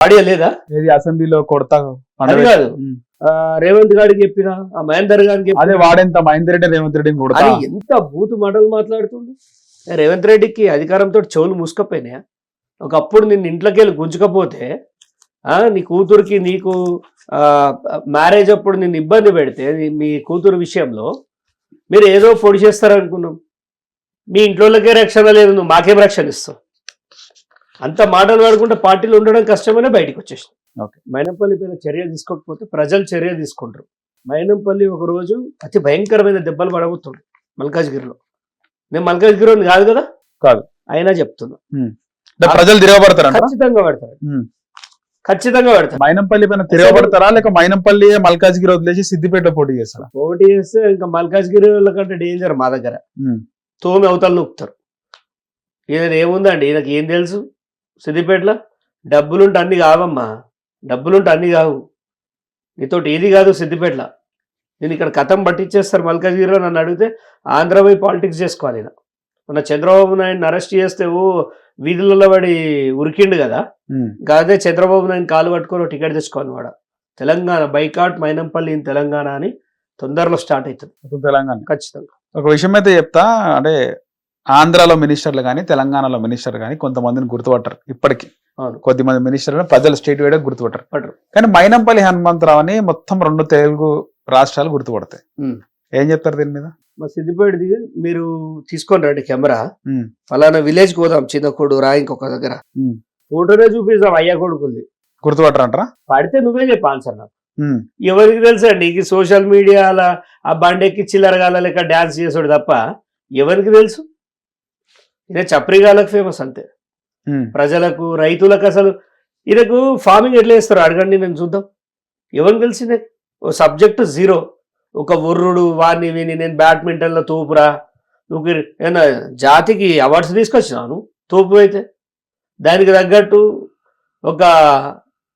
Audio లేదా? ఏది అసెంబ్లీలో కొడతా అది కాదు, రేవంత్ గారికి చెప్పినా, ఆ మహేందర్ గారికి అదే వాడెంత మహేందర్ రెడ్డి రేవంత్ రెడ్డిని కొడతా అని ఎంత బూతు మాటలు మాట్లాడుతుండు. రేవంత్ రెడ్డికి అధికారంతో చెవులు మూసుకపోయినాయా? ఒకప్పుడు నిన్ను ఇంట్లోకి వెళ్ళి గుంజుకపోతే నీ కూతురికి నీకు మ్యారేజ్ అప్పుడు నిన్ను ఇబ్బంది పెడితే మీ కూతురు విషయంలో మీరు ఏదో పొడి చేస్తారనుకున్నాం. మీ ఇంట్లోకే రక్షణ లేదు, నువ్వు మాకేం రక్షణ ఇస్తావు? అంత మాటలు వాడుకుంటే పార్టీలు ఉండడం కష్టమనే బయటకు వచ్చేసాం. మైనంపల్లి పైన చర్య తీసుకోకపోతే ప్రజలు చర్య తీసుకుంటారు. మైనంపల్లి ఒక రోజు అతి భయంకరమైన దెబ్బలు పడబోతుంది మల్కాజ్గిరిలో. నేను మల్కాజ్గిరిని కాదు కదా, కాదు అయినా చెప్తున్నా, ప్రజలు తిరగబడతారు, ఖచ్చితంగా పడతారు, ఖచ్చితంగా పడతారు. మైనంపల్లి పైన తిరగబడతారా లేక మైనంపల్లి మల్కాజ్గిరి వదిలేసి సిద్దిపేట పోటీ చేస్తారా? పోటీ చేస్తే ఇంకా మల్కాజ్గిరి వాళ్ళ కంటే డేంజర్ మా దగ్గర. తోమి అవతలు నొక్కుతారు. ఈయన ఏముందండి, ఈయనకి ఏం తెలుసు? సిద్దిపేటలో డబ్బులుంటే అన్ని కావమ్మా, డబ్బులుంటే అన్ని కావు. నీతోటి ఏది కాదు సిద్దిపేటలో. నేను ఇక్కడ కథం పట్టించేస్తారు మల్కాజ్గిరిలో. నన్ను అడిగితే ఆంధ్రపై పాలిటిక్స్ చేసుకోవాలి. ఈయన మన చంద్రబాబు నాయుడిని అరెస్ట్ చేస్తే వీధులలో పడి ఉరికిండు కదా, అదే చంద్రబాబు నాయుడు కాలు పట్టుకొని టికెట్ తెచ్చుకోవాలి వాడ. తెలంగాణ బైకాట్ మైనంపల్లి ఇన్ తెలంగాణ అని తొందరలో స్టార్ట్ అవుతుంది తెలంగాణ. ఖచ్చితంగా ఒక విషయం అయితే చెప్తా, అంటే ఆంధ్రాలో మినిస్టర్లు కానీ తెలంగాణలో మినిస్టర్ కానీ కొంతమందిని గుర్తుపట్టరు ఇప్పటికీ. కొద్దిమంది మినిస్టర్లు ప్రజలు స్టేట్ వైడ్ గుర్తుపట్టరు. కానీ మైనంపల్లి హనుమంతరావు అని మొత్తం 2 తెలుగు రాష్ట్రాలు గుర్తుపడతాయి. ఏం చెప్తారు దీని మీద? మా సిద్దిపేటది మీరు తీసుకొని రండి కెమెరా, ఫలానా విలేజ్ పోదాం, చిన్నకోడు రా, ఇంకొక దగ్గర ఫోటోనే చూపిస్తాం, అయ్యా కొడుకుంది, గుర్తుపట్టరంటారా? పడితే నువ్వే చెప్పు ఆన్సర్ నాకు. ఎవరికి తెలుసు అండి ఈ సోషల్ మీడియాలో ఆ బండెక్కి చిల్లరగాల లెక్క డాన్స్ చేసాడు తప్ప ఎవరికి తెలుసు? ఇదే చప్రిగాలకు ఫేమస్ అంతే. ప్రజలకు రైతులకు అసలు ఈయనకు ఫార్మింగ్ ఎట్లా చేస్తారు అడగండి, నేను చూద్దాం. ఎవరికి తెలిసిందే? ఓ సబ్జెక్టు జీరో, ఒక ఉర్రుడు వాడిని విని నేను బ్యాడ్మింటన్లో తోపురా, నువ్వు ఏమన్నా జాతికి అవార్డ్స్ తీసుకొచ్చినాను తోపు అయితే. దానికి తగ్గట్టు ఒక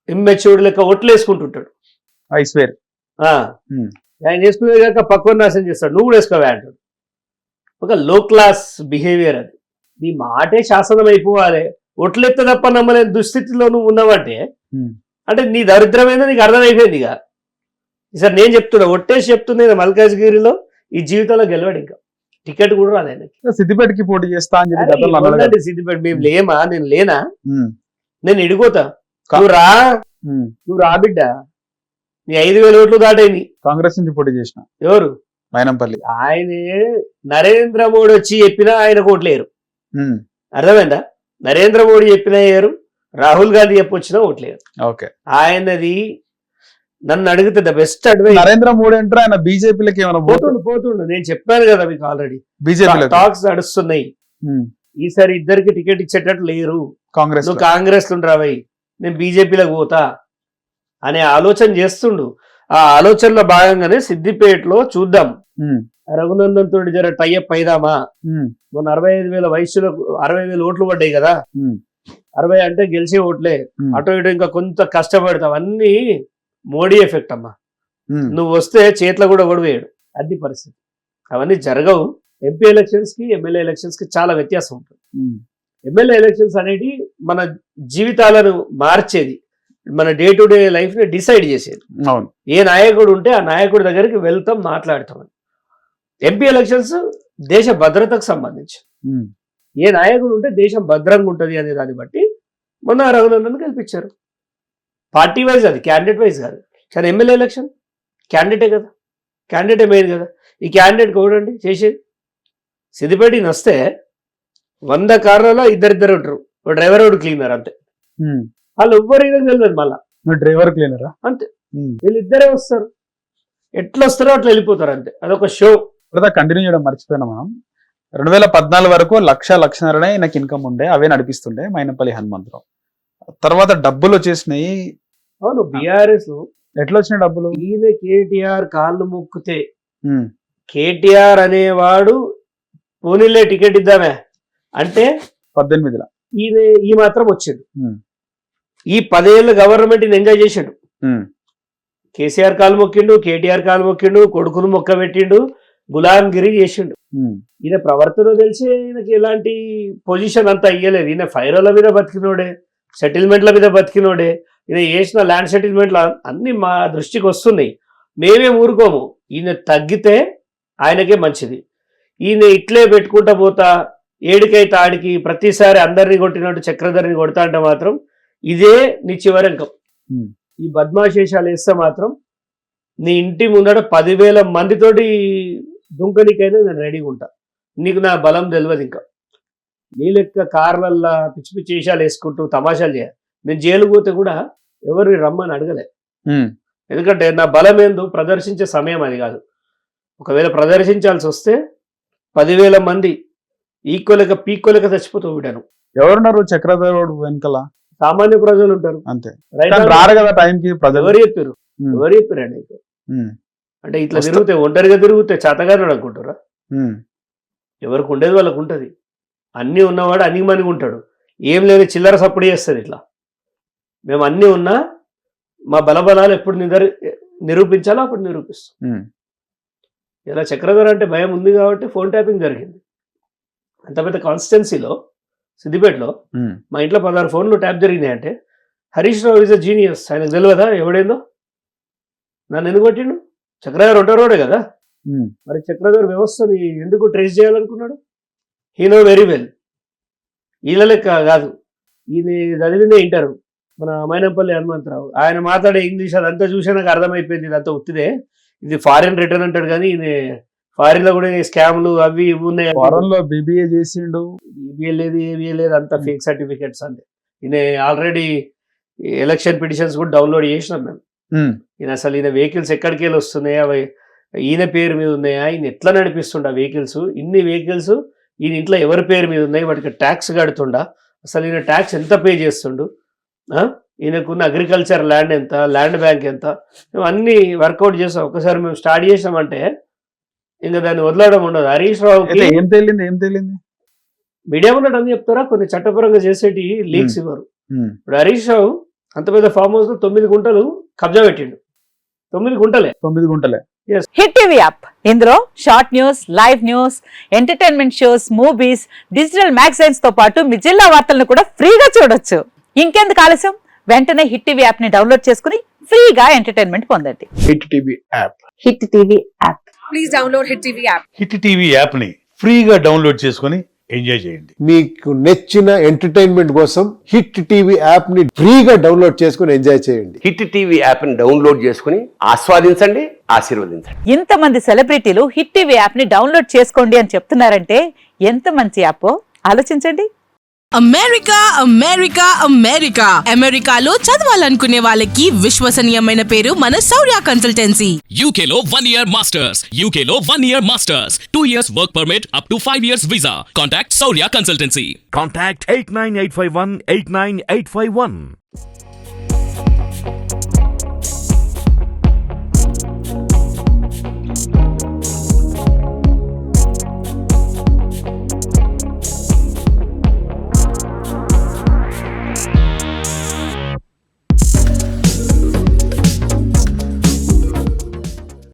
ఇమ్మెచ్యూర్డ్ లెక్క ఒట్లు వేసుకుంటుంటాడు. ఆయన వేసుకునే కాక పక్కన నాశనం చేస్తాడు, నువ్వు కూడా వేసుకోవా అంటాడు. ఒక లో క్లాస్ బిహేవియర్ అది. నీ మాటే శాసనం అయిపోవాలి. ఒట్లెత్త తప్ప నమ్మలేని దుస్థితిలో నువ్వు ఉన్నావంటే అంటే నీ దరిద్రమైందో నీకు అర్థమైపోయింది. ఇక ఈసారి నేను చెప్తున్నా, ఒట్టేసి చెప్తున్నా, మల్కాజ్గిరిలో ఈ జీవితంలో గెలవాడు. ఇంకా టికెట్ కూడా రాదు ఆయనకి. సిద్దిపేటకి పోటీ చేస్తా అని చెప్పి సిద్దిపేట మేము లేమా? నేను లేనా? నేను ఇడిపోతా, నువ్వు రా బిడ్డ. నీ 5,000 ఓట్లు దాటైంది. కాంగ్రెస్ నుంచి పోటీ చేసిన ఎవరు? మైనంపల్లి. ఆయనే నరేంద్ర మోడీ వచ్చి చెప్పినా ఆయన ఓట్లేరు. అర్థమైందా? నరేంద్ర మోడీ చెప్పినా వేయరు, రాహుల్ గాంధీ చెప్పొచ్చినా ఓట్లేరు. ఆయనది నన్ను అడిగితే the best advice. Narendra Modi అంటే ఆయన బీజేపీలకి ఏమైనా పోతుండు. నేను చెప్పాను కదా మీకు ఆల్రెడీ, బీజేపీ టాక్స్ నడుస్తున్నాయి. ఈసారి ఇద్దరికి టికెట్ ఇచ్చేటట్టు లేరు. కాంగ్రెస్ నువ్వు కాంగ్రెస్ రావై, నేను బీజేపీలోకి పోతా అనే ఆలోచన చేస్తుండు. ఆ ఆలోచనలో భాగంగానే సిద్దిపేటలో చూద్దాం, రఘునందన్ తోటి జర టైఅప్ అయిదామా. మొన్న 65,000 వయసులో 60,000 ఓట్లు పడ్డాయి కదా, 60 అంటే గెలిచే ఓట్లే. అటు ఇటు ఇంకా కొంత కష్టపడతాం. అన్ని మోడీ ఎఫెక్ట్ అమ్మా. నువ్వు వస్తే చేతిలో కూడా వేయడు, అది పరిస్థితి. అవన్నీ జరగవు. ఎంపీ ఎలక్షన్స్ కి ఎమ్మెల్యే ఎలక్షన్స్ కి చాలా వ్యత్యాసం ఉంటుంది. ఎమ్మెల్యే ఎలక్షన్స్ అనేది మన జీవితాలను మార్చేది, మన డే టు డే లైఫ్ ని డిసైడ్ చేసేది. ఏ నాయకుడు ఉంటే ఆ నాయకుడి దగ్గరికి వెళ్తాం, మాట్లాడతాం. ఎంపీ ఎలక్షన్స్ దేశ భద్రతకు సంబంధించి, ఏ నాయకుడు ఉంటే దేశం భద్రంగా ఉంటుంది అనే దాన్ని బట్టి మొన్న రఘునందన్ గెలిపించారు. పార్టీ వైజ్, అది క్యాండిడేట్ వైజ్ కాదు. కానీ ఎమ్మెల్యే ఎలక్షన్ క్యాండిడేటే కదా, క్యాండిడేటే మెయిన్ కదా. ఈ క్యాండిడేట్ చూడండి చేసేది. సిద్దిపేటకి వస్తే 100 కార్లలో ఇద్దరిద్దరు ఉంటారు, ఒక డ్రైవర్, ఒకటి క్లీనర్, అంతే. వాళ్ళు ఎవ్వరైనా తెలియదు. మళ్ళా డ్రైవర్ క్లీనరా అంతే, వీళ్ళిద్దరే వస్తారు. ఎట్లా వస్తారో అట్లా వెళ్ళిపోతారు, అంతే. అదొక షో. కంటిన్యూ చేయడం మర్చిపోయినా మనం. 2014 వరకు 1,00,000 నాకు ఇన్కమ్ ఉండే, అవే నడిపిస్తుండే మైనంపల్లి హనుమంతరావు. తర్వాత డబ్బులు వచ్చేసినాయి. అవును, బీఆర్ఎస్ ఎట్లా వచ్చినాయి డబ్బులు? ఈయన కేటీఆర్ కాళ్ళు మొక్కితే, కేటీఆర్ అనేవాడు పోనీలే టికెట్ ఇద్దామే అంటే 18లో ఈయన ఈ మాత్రం వచ్చిండు. ఈ 10 ఏళ్ళ గవర్నమెంట్ ఎంజాయ్ చేసాడు. కేసీఆర్ కాలు మొక్కిండు, కేటీఆర్ కాలు మొక్కిండు, కొడుకును మొక్క పెట్టిండు, గులాంగిరి చేసిండు. ఈయన ప్రవర్తన తెలిసి ఈయనకి ఎలాంటి పొజిషన్ అంతా ఇయ్యలేదు. ఈయన ఫైరోల మీద బతికినోడే, సెటిల్మెంట్ల మీద బతికినోడే, ఈయన చేసిన ల్యాండ్ సెటిల్మెంట్లు అన్ని మా దృష్టికి వస్తున్నాయి. మేమేం ఊరుకోము. ఈయన తగ్గితే ఆయనకే మంచిది. ఈయన ఇట్లే పెట్టుకుంటా పోతా ఏడికైతే ఆడికి ప్రతిసారి అందరినీ కొట్టినట్టు చక్రధర్ని కొడతా అంటే మాత్రం ఇదే నీ చివరంకం. ఈ బద్మాశేషాలు వేస్తే మాత్రం నీ ఇంటి ముందట 10,000 మందితోటి దుంకనికైనా నేను రెడీగా ఉంటా. నీకు నా బలం తెలియదు. ఇంకా నీ లెక్క కార్లల్లా పిచ్చి పిచ్చి వేషాలు వేసుకుంటూ తమాషాలు చేయాలి. నేను జైలు పోతే కూడా ఎవరిని రమ్మని అడగలే. ఎందుకంటే నా బలం ఏందో ప్రదర్శించే సమయం అది కాదు. ఒకవేళ ప్రదర్శించాల్సి వస్తే 10,000 మంది ఈక్వల్గా పీక్వల్గా చచ్చిపోతావు బిడ్డను. ఎవరున్నారు చక్రధరుడు వెనకల? సామాన్య ప్రజలు ఉంటారు. అంతే. రైట్ రారు కదా టైంకి ప్రజలు. ఎవరు చెప్పారండి? అంటే ఇట్లా తిరుగుతే ఒంటరిగా తిరుగుతే చేతగానే అనుకుంటారా? ఎవరికి ఉండేది వాళ్ళకు ఉంటుంది. అన్నీ ఉన్నవాడు అన్ని మనిగి ఉంటాడు. ఏం లేని చిల్లర సప్పుడు చేస్తుంది. ఇట్లా మేము అన్నీ ఉన్నా మా బలబలాలు ఎప్పుడు నిరూపించాలో అప్పుడు నిరూపిస్తాం. ఇలా చక్రధర్ అంటే భయం ఉంది కాబట్టి ఫోన్ ట్యాపింగ్ జరిగింది. అంత పెద్ద కాన్స్టిట్యున్సీలో సిద్దిపేటలో మా ఇంట్లో 16 ఫోన్లు ట్యాప్ జరిగినాయి అంటే Harish Rao is a genius. ఆయనకు తెలియదా ఎవడేందో? నన్ను ఎందుకు కొట్టిండు? చక్రధర్ ఉంటారోడే కదా. మరి చక్రధర్ వ్యవస్థని ఎందుకు ట్రేస్ చేయాలనుకున్నాడు? He know very well. వీళ్ళ లెక్క కాదు. ఈయన చదివిందే ఇంటారు మన మైనంపల్లి హనుమంతరావు. ఆయన మాట్లాడే ఇంగ్లీష్ అదంతా చూసే నాకు అర్థమైపోయింది. ఇదంతా ఉత్తిదే, ఇది ఫారిన్ రిటర్న్ అంటాడు. కానీ ఈయన ఫారిన్ లో కూడా స్కామ్లు అవి ఇవి ఉన్నాయి. ఫారెన్ లో బీబీఏ చేసిండు. బీబీఏ లేదు, ఏబీఏ లేదు, అంతా ఫేక్ సర్టిఫికేట్స్ అంతే. ఈయన ఆల్రెడీ ఎలక్షన్ పిటిషన్స్ కూడా డౌన్లోడ్ చేసినాం మేము. ఈయన అసలు ఈయన వెహికల్స్ ఎక్కడికి వెళ్ళి వస్తున్నాయా, అవి ఈయన పేరు మీద ఉన్నాయా, ఈయన ఎట్లా నడిపిస్తుండ వెహికల్స్, ఇన్ని వెహికల్స్ ఈయన ఇంట్లో ఎవరి పేరు మీద ఉన్నాయి, వాటికి ట్యాక్స్ కడుతుండా, అసలు ఈయన ట్యాక్స్ ఎంత పే చేస్తుండు, ఈయనకున్న అగ్రికల్చర్ ల్యాండ్ ఎంత, ల్యాండ్ బ్యాంక్ ఎంత, మేము అన్ని వర్కౌట్ చేసాం. ఒకసారి మేము స్టార్ట్ చేసామంటే ఇంకా దాన్ని వదలడం ఉండదు. హరీష్ రావుకి ఏం తెలియంది మీడియా ఉన్నట్టు అని చెప్తారా, కొన్ని చట్టపరంగా చేసేటి లీక్స్ ఇవ్వరు. ఇప్పుడు హరీష్ రావు అంత పెద్ద ఫామ్ హౌస్ లో 9 గుంటలు కబ్జా పెట్టిండు. 9 గుంటలే. హిట్ టీవీ యాప్, ఇందులో short news, live news, entertainment shows, movies, digital magazines తో పాటు మీ జిల్లా వార్తలను కూడా ఫ్రీగా చూడొచ్చు. ఇంకెందుకు ఆలస్యం, వెంటనే హిట్ టీవీ యాప్ ని డౌన్లోడ్ చేసుకుని ఫ్రీగా ఎంటర్టైన్మెంట్ పొందండి. Hit TV app. Hit TV app. Please download hit TV app. Hit TV app ని ఫ్రీగా డౌన్లోడ్ చేసుకొని ఎంజాయ్ చేయండి. మీకు నచ్చిన ఎంటర్టైన్మెంట్ కోసం హిట్ టీవీ యాప్ ని ఫ్రీగా డౌన్లోడ్ చేసుకుని ఎంజాయ్ చేయండి. హిట్ టీవీ యాప్ ని డౌన్లోడ్ చేసుకుని ఆస్వాదించండి, ఆశీర్వదించండి. ఇంతమంది సెలబ్రిటీలు హిట్ టీవీ యాప్ ని డౌన్లోడ్ చేసుకోండి అని చెప్తున్నారంటే ఎంత మంచి యాప్ ఆలోచించండి. అమెరికాలో చదవాలనుకునే వాళ్ళకి విశ్వసనీయమైన పేరు మన శౌర్య కన్సల్టెన్సీ. UK లో 1 year masters, UK లో 1 year masters, 2 years work permit up to 5 years visa. Contact Saurya Consultancy. Contact 89851 89851.